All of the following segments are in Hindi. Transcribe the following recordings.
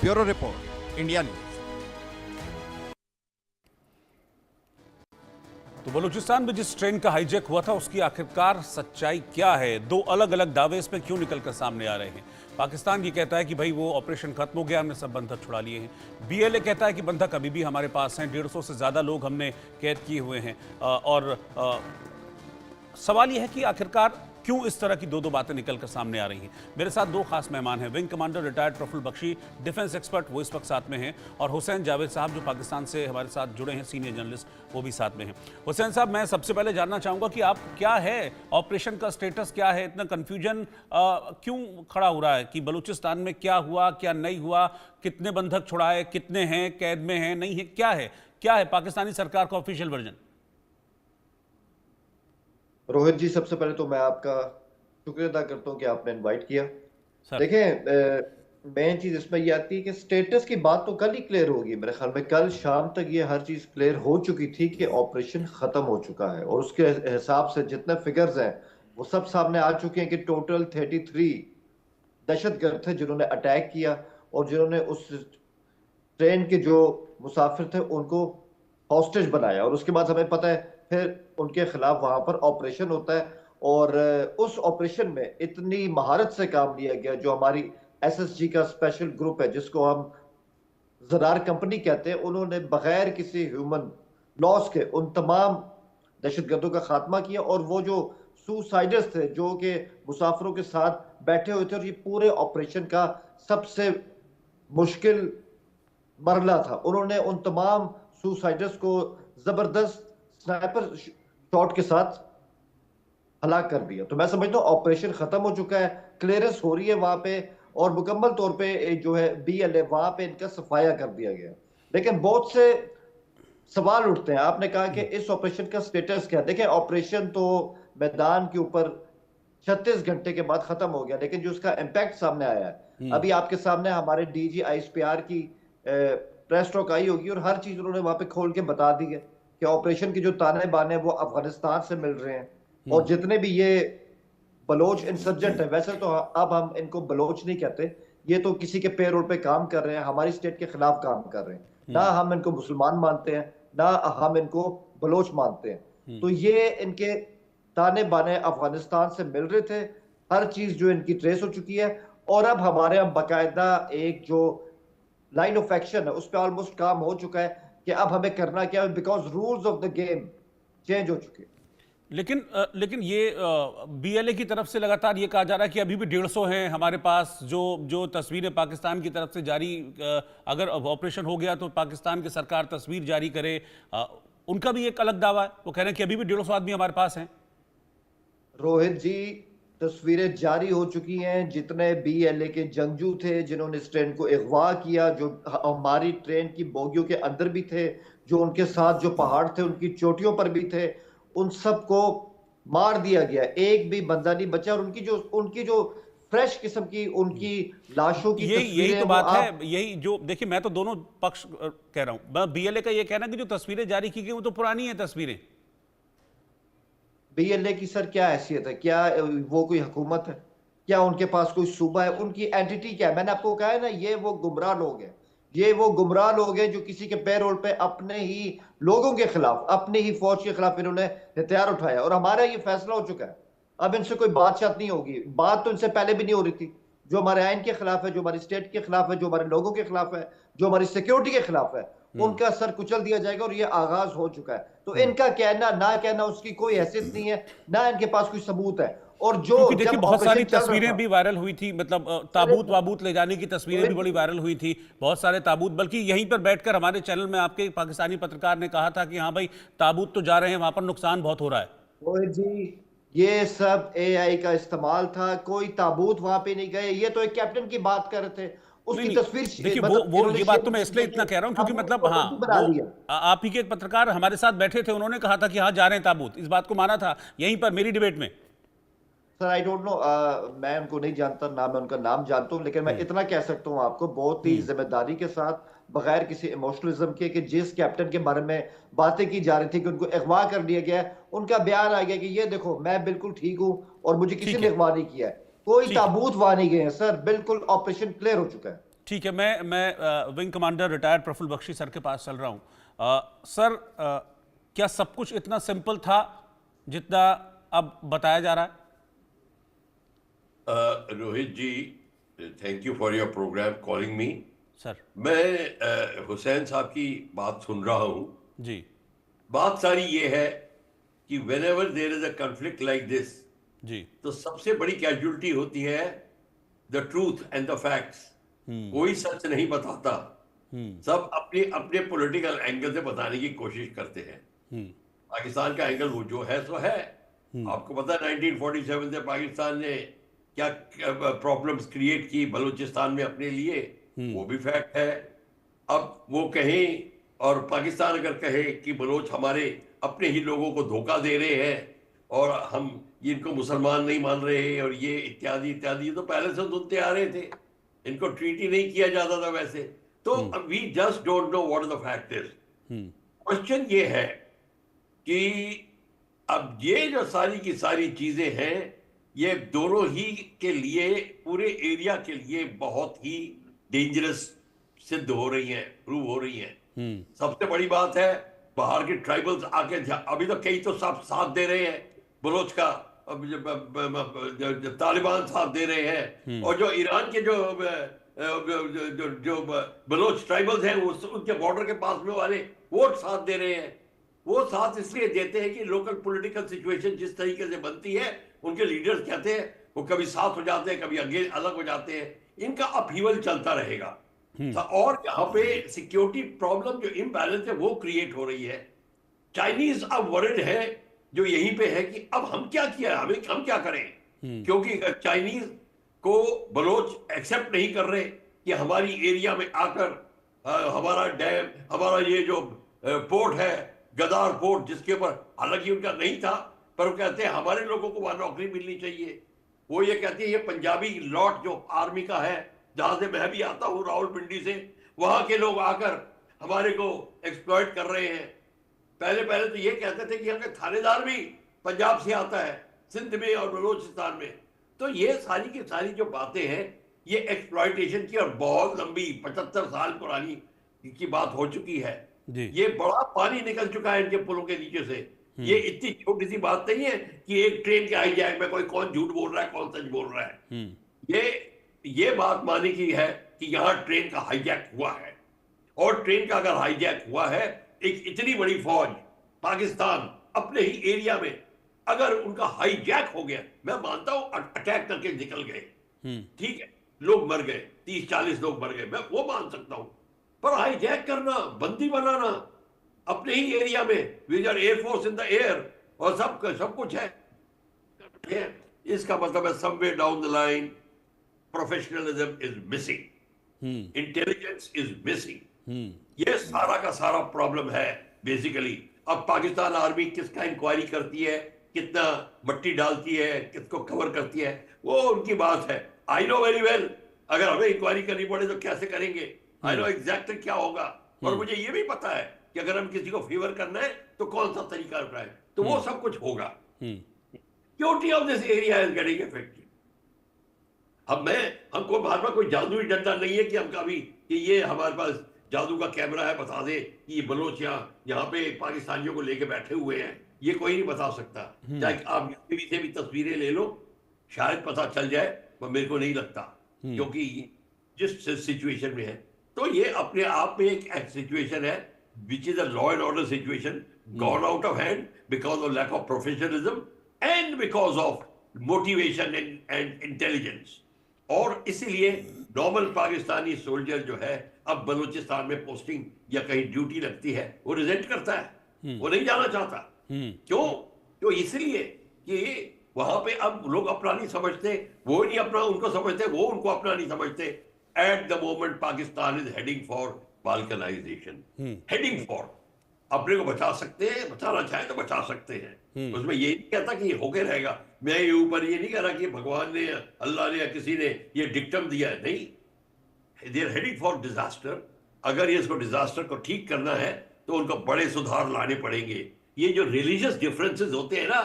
Bureau report, India news. तो बलूचिस्तान में जिस ट्रेन का हाईजैक हुआ था उसकी आखिरकार सच्चाई क्या है? दो अलग अलग दावे इसमें क्यों निकलकर सामने आ रहे हैं? पाकिस्तान ये कहता है कि भाई वो ऑपरेशन खत्म हो गया, हमने सब बंधक छुड़ा लिए हैं। बीएलए कहता है कि बंधक अभी भी हमारे पास हैं, 150 से ज्यादा लोग हमने कैद किए हुए हैं। और सवाल यह है कि आखिरकार क्यों इस तरह की दो बातें निकलकर सामने आ रही हैं। मेरे साथ दो खास मेहमान हैं, wing commander retired Praful Bakshi, defence expert, वो इस वक्त साथ में हैं, और हुसैन जावेद साहब जो पाकिस्तान से हमारे साथ जुड़े हैं, सीनियर जर्नलिस्ट, वो भी साथ में हैं। हुसैन साहब, मैं सबसे पहले जानना चाहूंगा कि आप क्या है ऑपरेशन का स्टेटस क्या है? इतना कंफ्यूजन क्यों खड़ा हो रहा है कि बलूचिस्तान में क्या हुआ, क्या नहीं हुआ, कितने बंधक छुड़ाए, कितने हैं कैद में हैं, नहीं है, क्या है पाकिस्तानी सरकार का ऑफिशियल वर्जन? रोहित जी, सबसे पहले तो मैं आपका शुक्रिया अदा करता हूं कि आपने इनवाइट किया। सर, देखें, मेन चीज इसमें ये आती है कि स्टेटस की बात तो कल ही क्लियर होगी। मेरे ख्याल में कल शाम तक ये हर चीज क्लियर हो चुकी थी कि ऑपरेशन खत्म हो चुका है, और उसके हिसाब से जितने फिगर्स हैं वो सब सामने आ चुके हैं कि टोटल 33 दहशतगर्द थे जिन्होंने अटैक किया, और जिन्होंने उस ट्रेन के जो मुसाफिर थे उनको हॉस्टेज बनाया। और उसके बाद हमें पता है फिर उनके खिलाफ वहां पर ऑपरेशन होता है, और उस ऑपरेशन में इतनी महारत से काम लिया गया। जो हमारी एसएसजी का स्पेशल ग्रुप है, जिसको हम जरार कंपनी कहते हैं, उन्होंने बगैर किसी ह्यूमन लॉस के उन तमाम दहशतगर्दों का खात्मा किया। और वो जो सुसाइडर्स थे जो कि मुसाफिरों के साथ बैठे हुए थे, और ये पूरे ऑपरेशन का सबसे मुश्किल मरला था, उन्होंने उन तमाम सुसाइडर्स को जबरदस्त स्नाइपर शॉट के साथ हलाक कर दिया। तो मैं समझता हूँ ऑपरेशन खत्म हो चुका है, क्लियरेंस हो रही है वहां पे, और मुकम्मल तौर पे जो है बीएलए वहां पे इनका सफाया कर दिया गया। लेकिन बहुत से सवाल उठते हैं। आपने कहा कि इस ऑपरेशन का स्टेटस क्या है। देखिए, ऑपरेशन तो मैदान के ऊपर 36 घंटे के बाद खत्म हो गया, लेकिन जो उसका इम्पैक्ट सामने आया है, अभी आपके सामने हमारे डीजी आईएसपीआर की प्रेस टॉक आई होगी, और हर चीज उन्होंने वहां पे खोल के बता दी है कि ऑपरेशन के जो ताने बाने वो अफगानिस्तान से मिल रहे हैं। और जितने भी ये बलोच इंसर्जेंट है, वैसे तो अब हम इनको बलोच नहीं कहते, ये तो किसी के पेरोल पे काम कर रहे हैं, हमारी स्टेट के खिलाफ काम कर रहे हैं। ना हम इनको मुसलमान मानते हैं, ना हम इनको बलोच मानते हैं। तो ये इनके ताने बाने अफगानिस्तान से मिल रहे थे, हर चीज जो इनकी ट्रेस हो चुकी है। और अब हमारे यहाँ बाकायदा एक जो लाइन ऑफ एक्शन है उस पर ऑलमोस्ट काम हो चुका है कि अब हमें करना क्या है, because rules of the game change हो चुके हैं। लेकिन ये बीएलए की तरफ से लगातार ये कहा जा रहा है कि अभी भी 150 हैं हमारे पास। जो तस्वीरें पाकिस्तान की तरफ से जारी, अगर ऑपरेशन हो गया तो पाकिस्तान की सरकार तस्वीर जारी करे, उनका भी एक अलग दावा है। वो कह रहे हैं कि अभी भी 150 आदमी हमारे पास हैं। रोहित जी, तस्वीरें जारी हो चुकी हैं। जितने बीएलए के जंगजू थे जिन्होंने इस ट्रेन को अगवा किया, जो हमारी ट्रेन की बोगियों के अंदर भी थे, जो उनके साथ जो पहाड़ थे उनकी चोटियों पर भी थे, उन सबको मार दिया गया। एक भी बंदा नहीं बचा। और उनकी जो फ्रेश किस्म की उनकी लाशों की यही तस्वीरें तो वो बात है। आप यही जो देखिए, मैं तो दोनों पक्ष कह रहा हूं। बीएलए का ये कहना है कि जो तस्वीरें जारी की गई वो तो पुरानी है तस्वीरें। बीएलए की सर क्या हैसियत है? क्या वो कोई हुकूमत है? क्या उनके पास कोई सूबा है? उनकी एंटिटी क्या है? मैंने आपको कहा है ना, ये वो गुमराह लोग हैं। ये वो गुमराह लोग हैं जो किसी के पैरोल पे अपने ही लोगों के खिलाफ, अपनी ही फौज के खिलाफ इन्होंने हथियार उठाया। और हमारा ये फैसला हो चुका है, अब इनसे कोई बातचीत नहीं होगी। बात तो इनसे पहले भी नहीं हो रही थी। जो हमारे आइन के खिलाफ है, जो हमारी स्टेट के खिलाफ है, जो हमारे लोगों के खिलाफ है, जो हमारी सिक्योरिटी के खिलाफ है, उनका सर कुचल दिया जाएगा। और ये आगाज हो चुका है। तो इनका कहना ना कहना उसकी कोई हैसियत नहीं है, ना इनके पास कोई सबूत है। और जो क्योंकि देखिए, जब बहुत सारी ऑपरेशन चल रहा तस्वीरें था, भी वायरल हुई थी, मतलब ताबूत वाबूत ले जाने की तस्वीरें भी बड़ी वायरल हुई थी, बहुत सारे ताबूत। बल्कि यहीं पर बैठकर हमारे चैनल में आपके पाकिस्तानी पत्रकार ने कहा था कि हाँ भाई, ताबूत तो जा रहे हैं, वहां पर नुकसान बहुत हो रहा है। रोहित जी, ये सब एआई का इस्तेमाल था। कोई ताबूत वहां पे नहीं गए। ये तो एक कैप्टन की बात कर रहे थे, नहीं उसकी नहीं, तस्वीर देखिए मतलब वो इन्होंने ये बात तो मैं इसलिए इतना कह रहा हूं क्योंकि मतलब हाँ, बना वो लिया। आप ही के एक पत्रकार हमारे साथ बैठे थे, उन्होंने कहा था कि हाँ जा रहे हैं ताबूत, इस बात को माना था यहीं पर मेरी डिबेट में। सर आई डोंट नो, मैं उनको नहीं जानता, ना मैं उनका नाम जानता हूं। लेकिन मैं इतना कह सकता हूं आपको बहुत ही जिम्मेदारी के साथ, बगैर किसी इमोशनलिज्म के, कि जिस कैप्टन के बारे में बातें की जा रही थी कि उनको अगवा कर लिया गया है, उनका बयान आ गया कि ये देखो मैं बिल्कुल ठीक हूं और मुझे किसी ठीक ने है, अगवा नहीं किया है। कोई ठीक है, ताबूत वहां नहीं गए हैं सर, बिल्कुल ऑपरेशन क्लियर हो चुका है। ठीक है, मैं wing commander retired Praful Bakshi sir के पास चल रहा हूँ। सर, क्या सब कुछ इतना सिंपल था जितना अब बताया जा रहा है? Rohit ji, thank you for your programme calling me. Sir मैं हुसैन साहब की बात सुन रहा हूँ। जी बात सारी ये है कि whenever there is a conflict like this, जी तो सबसे बड़ी कैजुअलिटी होती है the truth and the facts. कोई सच नहीं बताता, सब अपने अपने पॉलिटिकल एंगल से बताने की कोशिश करते हैं। पाकिस्तान का एंगल वो जो है सो है। आपको पता है 1947 से पाकिस्तान ने क्या प्रॉब्लम्स क्रिएट की बलूचिस्तान में अपने लिए, वो भी फैक्ट है। अब वो कहें और पाकिस्तान अगर कहे कि बलोच हमारे अपने ही लोगों को धोखा दे रहे हैं और हम इनको मुसलमान नहीं मान रहे और ये इत्यादि इत्यादि, तो पहले से सुनते आ रहे थे, इनको ट्रीट ही नहीं किया जाता था वैसे। तो we just don't know what the fact is. Question ये है कि अब ये जो सारी की सारी चीजें हैं, ये दोनों ही के लिए, पूरे एरिया के लिए बहुत ही डेंजरस सिद्ध हो रही हैं, प्रूव हो रही हैं। सबसे बड़ी बात है, बाहर के ट्राइबल्स आके अभी तो कई तो सब साथ दे रहे हैं बलोच का, तालिबान साथ दे रहे हैं, और जो ईरान के जो बलोच ट्राइबल्स हैं उनके बॉर्डर के पास में वाले, वो साथ दे रहे हैं। वो साथ इसलिए देते हैं कि लोकल पॉलिटिकल सिचुएशन जिस तरीके से बनती है, उनके लीडर्स कहते हैं वो कभी साथ हो जाते हैं, कभी आगे अलग हो जाते हैं, इनका अपहीवल चलता रहेगा। और यहाँ पे सिक्योरिटी प्रॉब्लम जो इम्बैलेंस है वो क्रिएट हो रही है। चाइनीज अब वरिड है जो यहीं पे है कि अब हम क्या किया, हम क्या करें, क्योंकि चाइनीज को बलोच एक्सेप्ट नहीं कर रहे कि हमारी एरिया में आकर हमारा डैम, हमारा ये जो पोर्ट है गदार पोर्ट, जिसके ऊपर हालांकि उनका नहीं था, पर वो कहते हैं हमारे लोगों को वहां नौकरी मिलनी चाहिए। वो ये कहती है ये पंजाबी लॉट जो आर्मी का है, जहां से मैं भी आता हूं रावलपिंडी से, वहां के लोग आकर हमारे को एक्सप्लॉइट कर रहे हैं। पहले पहले तो ये कहते थे कि हमें थानेदार भी पंजाब से आता है, सिंध में और बलूचिस्तान में। तो ये सारी की सारी जो बातें हैं, ये एक्सप्लॉइटेशन की और बहुत लंबी 75 साल पुरानी की बात हो चुकी है। ये बड़ा पानी निकल चुका है इनके पुलों के नीचे से। ये इतनी छोटी सी बात नहीं है कि एक ट्रेन के हाईजैक में कोई कौन झूठ बोल रहा है कौन सच बोल रहा है। ये बात मानी की है कि यहां ट्रेन का हाईजैक हुआ है, और ट्रेन का अगर हाईजैक हुआ है, एक इतनी बड़ी फौज पाकिस्तान अपने ही एरिया में अगर उनका हाईजैक हो गया, मैं मानता हूं अटैक करके निकल गए, ठीक है, लोग मर गए, 30-40 लोग मर गए, मैं वो मान सकता हूं, पर हाईजैक करना, बंदी बनाना अपने ही एरिया में, with air force in the air और सब कुछ है, इसका मतलब है somewhere down the line professionalism is missing, intelligence is missing. ये सारा का सारा प्रॉब्लम है बेसिकली। अब पाकिस्तान आर्मी किसका इंक्वायरी करती है, कितना मट्टी डालती है, किसको कवर करती है, वो उनकी बात है। आई नो वेरी वेल, अगर हमें इंक्वायरी करनी पड़े तो कैसे करेंगे, आई नो एग्जैक्टली क्या होगा, और मुझे ये भी पता है कि अगर हम किसी को फेवर करना है तो कौन सा तरीका अपनाएं, तो वो सब कुछ होगा। Security of this area is getting affected. अब हमको बार बार कोई जादुई डंडा नहीं है कि हम कभी कि ये हमारे पास जादू का कैमरा है बता दे कि ये बलोच यहाँ पे पाकिस्तानियों को लेके बैठे हुए हैं, ये कोई नहीं बता सकता। चाहे आप टीवी से भी तस्वीरें ले लो, शायद पता चल जाए, पर मेरे को नहीं लगता, क्योंकि जिस सिचुएशन में है, तो ये अपने आप में एक सिचुएशन है which is a law and order situation gone out of hand because of lack of professionalism and because of motivation and intelligence. और इसीलिए नॉर्मल पाकिस्तानी सोल्जर जो है, अब बलूचिस्तान में पोस्टिंग या कहीं ड्यूटी लगती है, वो रिजेक्ट करता है, वो नहीं जाना चाहता। क्यों? तो इसलिए कि वहां पे अब लोग अपना नहीं समझते, वो नहीं अपना उनको समझते, वो उनको अपना नहीं समझते। At the moment Pakistan is heading for balkanisation, heading for, अपने को बचा सकते हैं, बचाना चाहे तो बचा सकते हैं, उसमें ये नहीं कहता कि ये होके रहेगा। मैं ये ऊपर ये नहीं कह रहा कि भगवान ने, अल्लाह ने या किसी ने ये डिक्टम दिया है, नहीं, they are heading for disaster. अगर ये इसको डिजास्टर को ठीक करना है तो उनको बड़े सुधार लाने पड़ेंगे। ये जो रिलीजियस डिफरेंसेस होते हैं ना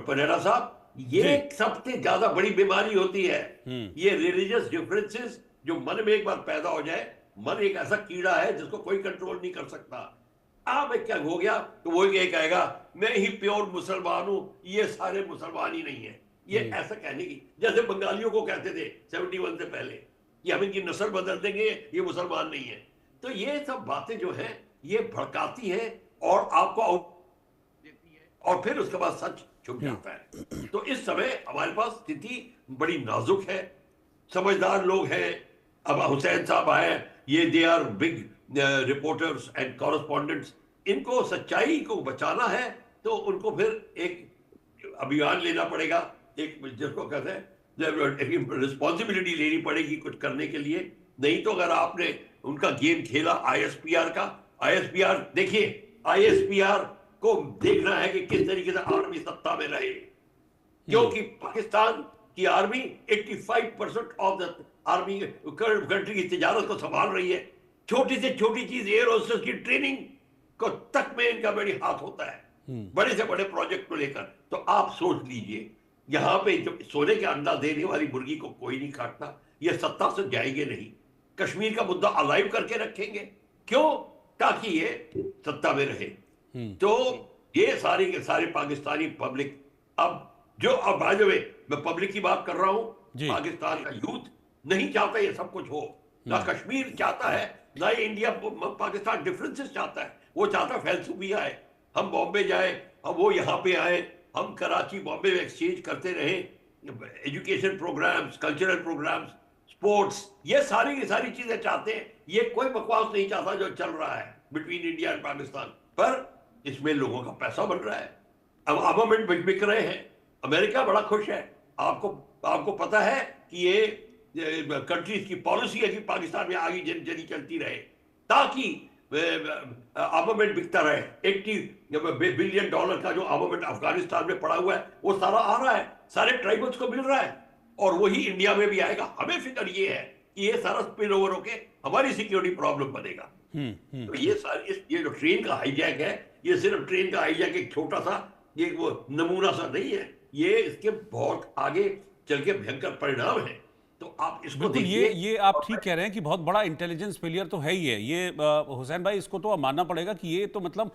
पनेरा साहब, ये सबसे ज्यादा बड़ी बीमारी होती है। ये रिलीजियस डिफरेंसेस जो मन में एक बार पैदा हो जाए, मन एक ऐसा कीड़ा है जिसको कोई कंट्रोल नहीं कर सकता। अब क्या हो गया तो वो ये कहेगा मैं ही प्योर मुसलमान हूं, ये सारे मुसलमान ही नहीं है। ये ऐसा कहने की, जैसे बंगालियों को कहते थे 71 से पहले कि हम इनकी नस्ल बदल देंगे, ये मुसलमान नहीं है। तो ये सब बातें जो है ये भड़काती है और आपको देती है, और फिर उसके बाद सच छुप जाता है। तो इस समय हमारे पास स्थिति बड़ी नाजुक है, समझदार लोग हैं। अब हुसैन साहब आए, ये they are big reporters and correspondents, इनको सच्चाई को बचाना है तो उनको फिर एक अभियान लेना पड़ेगा, एक जिसको कहते हैं रिस्पॉन्सिबिलिटी लेनी पड़ेगी कुछ करने के लिए। नहीं तो अगर आपने उनका गेम खेला आईएसपीआर का, आईएसपीआर देखिए, आईएसपीआर को देखना है कि किस तरीके से आर्मी सत्ता में रहे, क्योंकि पाकिस्तान की army 85% of the army country की तिजारत को संभाल रही है। छोटी से छोटी चीज एयर होस्टेस की ट्रेनिंग को तक में इनका बड़ी हाथ होता है, बड़े से बड़े प्रोजेक्ट को लेकर। तो आप सोच लीजिए, यहां पे जो सोने के अंडा देने वाली मुर्गी को कोई नहीं काटता, ये सत्ता से जाएंगे नहीं। कश्मीर का मुद्दा अलाइव करके रखेंगे, क्यों? ताकि ये सत्ता में रहे। तो ये सारी के सारे पाकिस्तानी पब्लिक, अब बाय द वे मैं पब्लिक की बात कर रहा हूं, पाकिस्तान का यूथ नहीं चाहता ये सब कुछ हो, ना कश्मीर चाहता है, ना इंडिया पाकिस्तान डिफरेंसेस चाहता है। वो चाहता है फैलसूफिया है, हम बॉम्बे जाए, अब वो यहाँ पे आए, हम कराची बॉम्बे में एक्सचेंज करते रहे, education programmes, cultural programmes, sports, ये सारी की सारी चीजें चाहते हैं। ये कोई बकवास नहीं चाहता जो चल रहा है बिटवीन इंडिया एंड पाकिस्तान। पर इसमें लोगों का पैसा बन रहा है, अब आर्मामेंट बिक रहे हैं। अमेरिका बड़ा खुश है। आपको पता है कि ये कंट्रीज की पॉलिसी है कि पाकिस्तान में आगे जरी चलती रहे, ताकि आर्मामेंट बिकता रहे। $80 बिलियन का जो आर्मामेंट अफगानिस्तान में पड़ा हुआ है वो सारा आ रहा है, सारे ट्राइबल्स को मिल रहा है, और वही इंडिया में भी आएगा। हमें फिक्र ये है कि ये सारा स्पिल ओवर होके हमारी सिक्योरिटी प्रॉब्लम बनेगा। तो ये जो ट्रेन का हाईजैक है, ये सिर्फ ट्रेन का हाईजैक एक छोटा सा ये वो नमूना सा नहीं है, ये इसके बहुत आगे चल के भयंकर परिणाम है। तो आप इसको देखिए। ये आप ठीक कह रहे हैं कि बहुत बड़ा इंटेलिजेंस फेलियर तो है ही है ये, हुसैन भाई, इसको तो अब मानना पड़ेगा कि ये तो मतलब